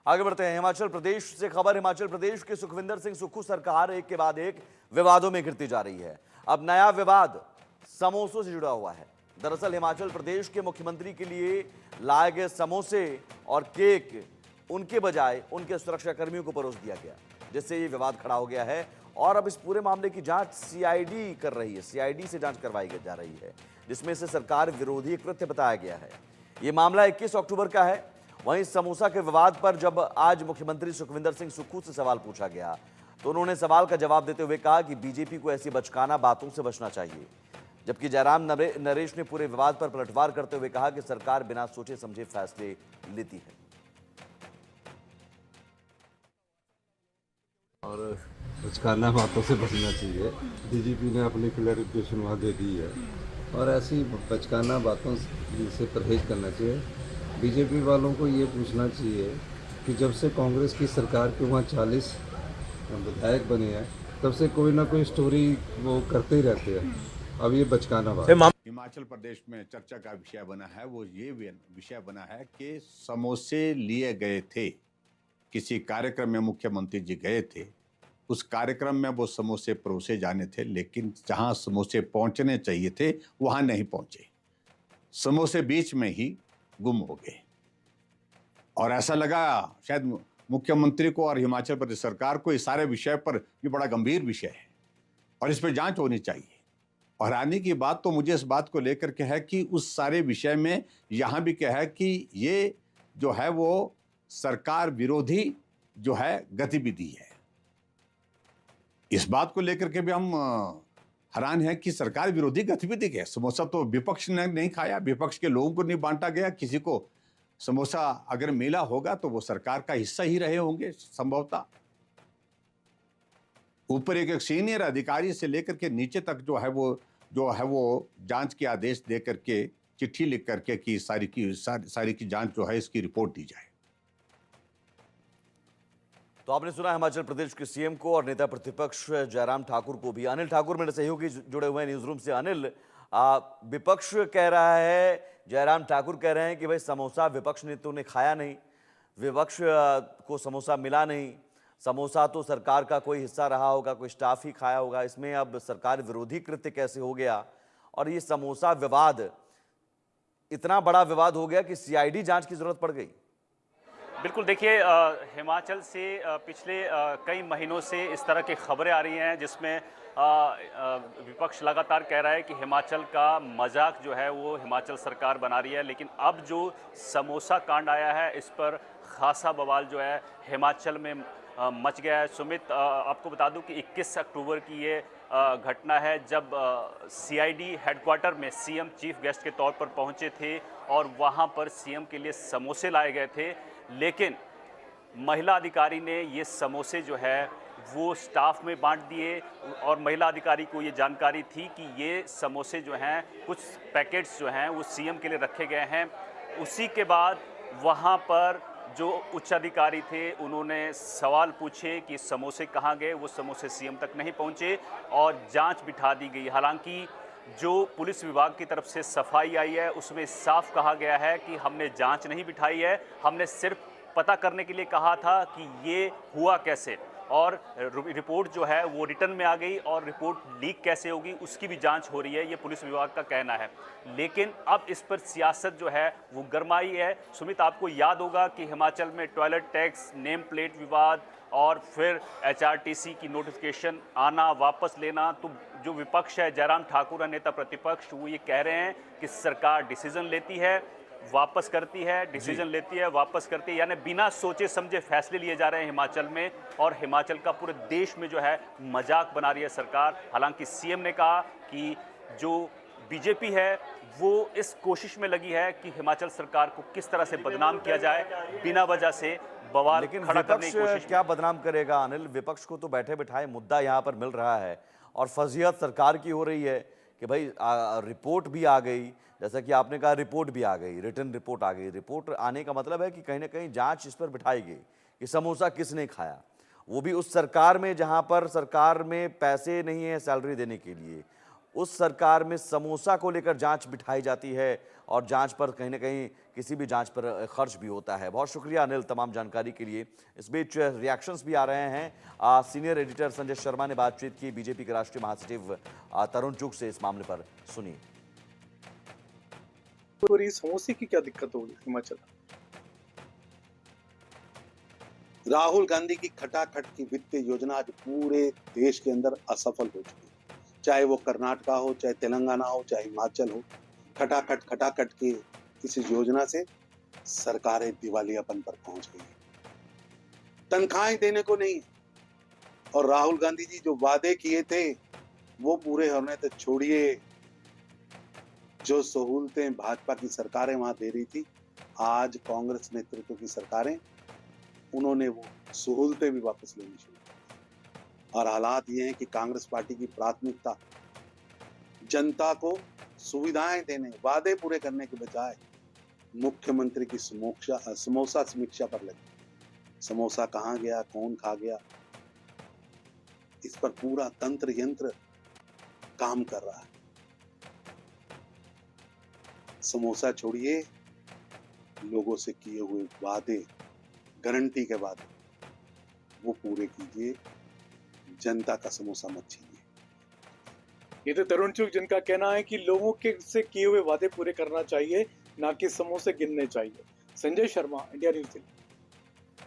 आगे बढ़ते हैं। हिमाचल प्रदेश से खबर। हिमाचल प्रदेश के सुखविंदर सिंह सुक्खू सरकार एक के बाद एक विवादों में घिरती जा रही है। अब नया विवाद समोसों से जुड़ा हुआ है। दरअसल हिमाचल प्रदेश के मुख्यमंत्री के लिए लाए गए समोसे और केक उनके बजाय उनके सुरक्षाकर्मियों को परोस दिया गया, जिससे ये विवाद खड़ा हो गया है। और अब इस पूरे मामले की जांच सीआईडी कर रही है। सीआईडी से जांच करवाई जा रही है, जिसमें इसे सरकार विरोधी कृत्य बताया गया है। ये मामला 21 अक्टूबर का है। वहीं समोसा के विवाद पर जब आज मुख्यमंत्री सुखविंदर सिंह सुक्खू से सवाल पूछा गया, तो उन्होंने सवाल का जवाब देते हुए कहा कि बीजेपी को ऐसी बचकाना बातों से बचना चाहिए। जबकि जयराम नरेश ने पूरे विवाद पर पलटवार करते हुए कहा कि सरकार बिना सोचे समझे फैसले लेती है। और बचकाना बातों से बचना चाहिए। डीजीपी ने अपनी क्लैरिफिकेशन वहाँ दे दी है और ऐसी बचकाना बातों से परहेज करना चाहिए। बीजेपी वालों को ये पूछना चाहिए कि जब से कांग्रेस की सरकार के वहाँ 40 विधायक बने हैं, तब से कोई ना कोई स्टोरी वो करते ही रहते हैं। अब ये बचकाना बात हिमाचल प्रदेश में चर्चा का विषय बना है, वो ये विषय बना है कि समोसे लिए गए थे। किसी कार्यक्रम में मुख्यमंत्री जी गए थे, उस कार्यक्रम में वो समोसे परोसे जाने थे, लेकिन जहां समोसे पहुंचने चाहिए थे वहां नहीं पहुंचे। समोसे बीच में ही गुम हो गए और ऐसा लगा शायद मुख्यमंत्री को और हिमाचल प्रदेश सरकार को इस सारे विषय पर ये बड़ा गंभीर विषय है और इस पर जांच होनी चाहिए। और आने की बात तो मुझे इस बात को लेकर के है कि उस सारे विषय में यहाँ भी क्या है कि ये जो है वो सरकार विरोधी जो है गतिविधि है। इस बात को लेकर के भी हम हैरान है कि सरकार विरोधी गतिविधि क्या है। समोसा तो विपक्ष ने नहीं खाया, विपक्ष के लोगों को नहीं बांटा गया। किसी को समोसा अगर मिला होगा तो वो सरकार का हिस्सा ही रहे होंगे संभवतः। ऊपर एक सीनियर अधिकारी से लेकर के नीचे तक जो है वो जांच के आदेश दे करके, चिट्ठी लिख करके कि सारी की जांच जो है इसकी रिपोर्ट दी जाए। तो आपने सुना हिमाचल प्रदेश के सीएम को और नेता प्रतिपक्ष जयराम ठाकुर को भी। अनिल ठाकुर मेरे सहयोगी जुड़े हुए हैं न्यूज रूम से। अनिल, विपक्ष कह रहा है, जयराम ठाकुर कह रहे हैं कि भाई समोसा विपक्ष ने तो खाया नहीं, विपक्ष को समोसा मिला नहीं, समोसा तो सरकार का कोई हिस्सा रहा होगा, कोई स्टाफ ही खाया होगा। इसमें अब सरकार विरोधी कृत्य कैसे हो गया? और ये समोसा विवाद इतना बड़ा विवाद हो गया कि सीआईडी जांच की जरूरत पड़ गई। बिल्कुल, देखिए हिमाचल से पिछले कई महीनों से इस तरह की खबरें आ रही हैं जिसमें विपक्ष लगातार कह रहा है कि हिमाचल का मजाक जो है वो हिमाचल सरकार बना रही है। लेकिन अब जो समोसा कांड आया है, इस पर खासा बवाल जो है हिमाचल में मच गया है। सुमित, आपको बता दूं कि 21 अक्टूबर की ये घटना है जब सीआईडी हेडक्वार्टर में सीएम चीफ गेस्ट के तौर पर पहुंचे थे और वहां पर सीएम के लिए समोसे लाए गए थे। लेकिन महिला अधिकारी ने ये समोसे जो है वो स्टाफ में बांट दिए और महिला अधिकारी को ये जानकारी थी कि ये समोसे जो हैं, कुछ पैकेट्स जो हैं वो सीएम के लिए रखे गए हैं। उसी के बाद वहाँ पर जो उच्च अधिकारी थे उन्होंने सवाल पूछे कि समोसे कहाँ गए। वो समोसे सीएम तक नहीं पहुँचे और जांच बिठा दी गई। हालांकि जो पुलिस विभाग की तरफ से सफाई आई है उसमें साफ कहा गया है कि हमने जांच नहीं बिठाई है, हमने सिर्फ पता करने के लिए कहा था कि ये हुआ कैसे। और रिपोर्ट जो है वो रिटर्न में आ गई और रिपोर्ट लीक कैसे होगी उसकी भी जांच हो रही है, ये पुलिस विभाग का कहना है। लेकिन अब इस पर सियासत जो है वो गरमाई है। सुमित, आपको याद होगा कि हिमाचल में टॉयलेट टैक्स, नेम प्लेट विवाद और फिर एचआरटीसी की नोटिफिकेशन आना, वापस लेना। तो जो विपक्ष है, जयराम ठाकुर नेता प्रतिपक्ष, वो ये कह रहे हैं कि सरकार डिसीजन लेती है, वापस करती है, डिसीजन लेती है, वापस करती है, यानी बिना सोचे समझे फैसले लिए जा रहे हैं हिमाचल में। और हिमाचल का पूरे देश में जो है मजाक बना रही है सरकार। हालांकि सीएम ने कहा कि जो बीजेपी है वो इस कोशिश में लगी है कि हिमाचल सरकार को किस तरह से बदनाम किया जाए, बिना वजह से बवाल खड़ा करने की कोशिश। क्या बदनाम करेगा अनिल? विपक्ष को तो बैठे बिठाए मुद्दा यहाँ पर मिल रहा है और फजीहत सरकार की हो रही है कि भाई रिपोर्ट भी आ गई, जैसा कि आपने कहा रिपोर्ट भी आ गई, रिटर्न रिपोर्ट आ गई। रिपोर्ट आने का मतलब है कि कहीं ना कहीं जांच इस पर बिठाई गई कि समोसा किसने खाया, वो भी उस सरकार में जहां पर सरकार में पैसे नहीं है सैलरी देने के लिए, उस सरकार में समोसा को लेकर जांच बिठाई जाती है और जांच पर कहीं ना कहीं किसी भी जांच पर खर्च भी होता है। बहुत शुक्रिया अनिल तमाम जानकारी के लिए। इस बीच रिएक्शंस भी आ रहे हैं। सीनियर एडिटर संजय शर्मा ने बातचीत की बीजेपी के राष्ट्रीय महासचिव तरुण चुग से इस मामले पर। सुनिए। और ये समोसे की क्या दिक्कत होगी हिमाचल? राहुल गांधी की खटाखट की वित्तीय योजना आज पूरे देश के अंदर असफल हो चुकी है। चाहे वो कर्नाटका हो, चाहे तेलंगाना हो, चाहे हिमाचल हो, खटाखट की इस योजना से सरकारें दिवालियापन पर पहुंच गई है। तनख्वाहें देने को नहीं, और राहुल गांधी जी जो वादे किए थे वो पूरे होने तो छोड़िए, जो सहूलतें भाजपा की सरकारें वहां दे रही थी, आज कांग्रेस नेतृत्व की सरकारें उन्होंने वो सहूलतें भी वापस लेनी शुरू की। और हालात ये हैं कि कांग्रेस पार्टी की प्राथमिकता जनता को सुविधाएं देने, वादे पूरे करने के बजाय मुख्यमंत्री की समोसा समीक्षा पर लगी। समोसा कहां गया, कौन खा गया, इस पर पूरा तंत्र यंत्र काम कर रहा है। समोसा छोड़िए, लोगों से किए हुए वादे, गारंटी के वादे वो पूरे कीजिए, जनता का समोसा मत छीनिए। ये तो तरुण चुग जिनका कहना है कि लोगों के से किए हुए वादे पूरे करना चाहिए, ना कि समोसे गिनने चाहिए। Sanjay Sharma, India news Delhi.